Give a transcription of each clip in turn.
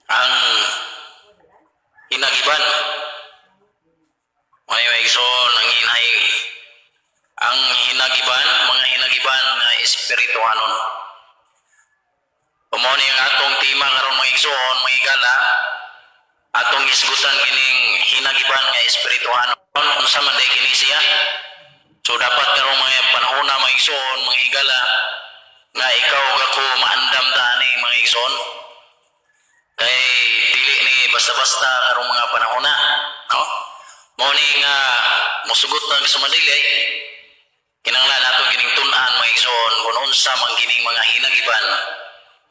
ang hinagiban. May maigsoon ang inay ang hinagiban, mga hinagiban na espirituhanon. Umuni ang atong tema karon mga igsoon, mga higala, atong isgutan kining hinagiban nga espirituhanon unsa man day kini siya. So dapat karong mga panahon na mga igsoon, mga higala, nga ikaw ako maandam ta ani mga igsoon. Kay dili ni basta-basta karong mga panahon na, no? Mao ni nga mosugot na sumadili kinahanglan nato kining tun-an mga igsoon kung unsa man kining mga hinagiban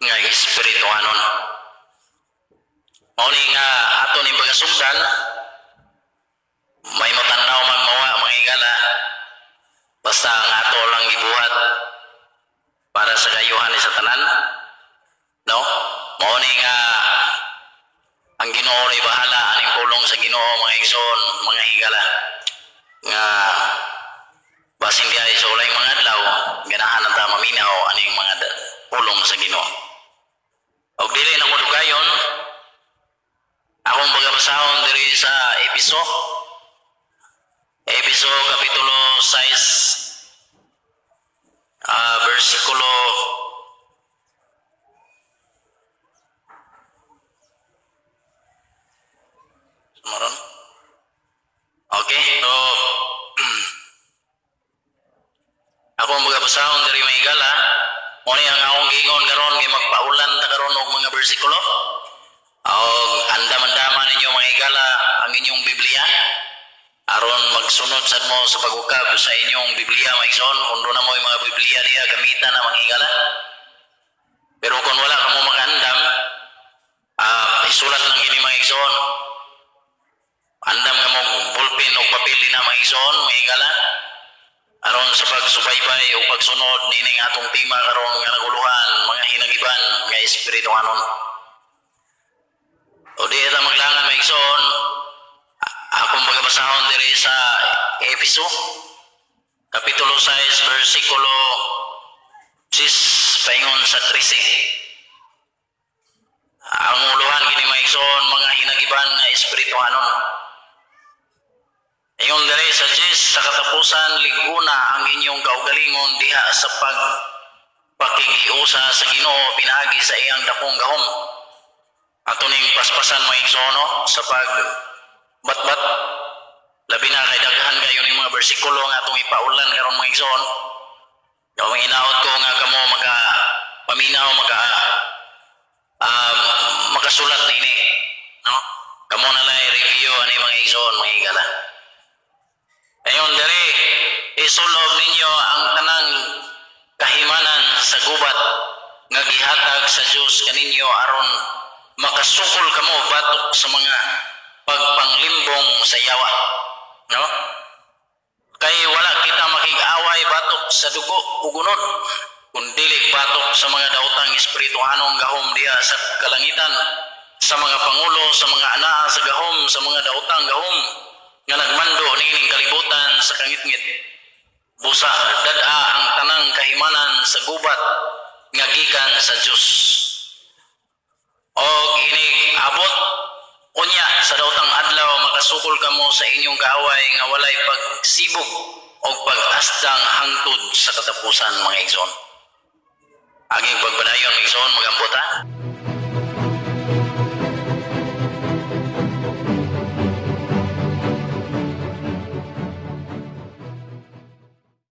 nga espirituhanon. Mao ni nga ato ni pagasugdan may matanaw magmawa mga higala basta ang ato lang gibuhat para sa kayuhan ni sa tanan, no? Mao ni nga ang Ginoo ray bahala aning pulong sa Ginoo mga igsoon, mga higala nga basin diay sa ulay mga adlaw ganahan ta maminaw aning mga pulong sa Ginoo. Og dili na mo dugayon akong bagabasahon diri sa Efeso kapitulo 6 versikulo maron. Okay, so akong bagabasahon diri mga higala, mo ni ang akong giingon karon kay magpaulan ta karon og mga bersikulo. Og andam-andaman ninyo mga higala ang inyong Biblia aron magsunod sad mo sa pagukab sa inyong Biblia mga igsoon. Kung doon na mo yung mga Biblia diya gamitan na mga higala. Pero kung wala ka mo makaandam, isulat lang gini mga igsoon. Andam ka mo ballpen o papel na mga igsoon, mga higala. Aron sa pagsubaybay o pagsunod nining atong tema karon nga naguluhan mga hinagiban nga espirituhanon. O di ita maglangan mga igsoon, akong bagabasahon diri sa Efeso kapitulo 6 versikulo 6 paingon sa 13. Ang uluhan kini mga igsoon mga hinagiban nga espirituhanon. Ingon diri sa 10 sa katapusan liguna ang inyong kaugalingon diha sa pakigiusa sa Ginoo pinaagi sa iyang dakong gahom. Ato ning paspasan mga igsoon no, sa batbat labi na kay daghan kayo ning mga bersikulo nga atong ipaulan karon mga igsoon. Gawing hinaot ko nga kamo paminaw makasulat nini, no? Kamo na lang review ani mga igsoon mga higala. Ayon diri isulob ninyo ang tanang kahimanan sa gubat nga gihatag sa Dios kaninyo aron makasukol kamo batok sa mga pagpanglimbong sa yawa, no? Kay wala kita makig-away batok sa dugo ug unod, kundili batok sa mga daotang espirituhanong gahom diha sa kalangitan, sa mga pangulo, sa mga anaa sa gahom, sa mga daotang gahom nga nagmando nining kalibutan sa kangitngit. Busa dad-a ang tanang kahimanan sa gubat nga gikan sa Dios. Og ini abot unya sa daotang adlaw makasukol kamo sa inyong kaaway nga walay pagsibog o pag-asdang hangtod sa katapusan mga igsoon. Aging pagbadayon mga igsoon, magambot ha.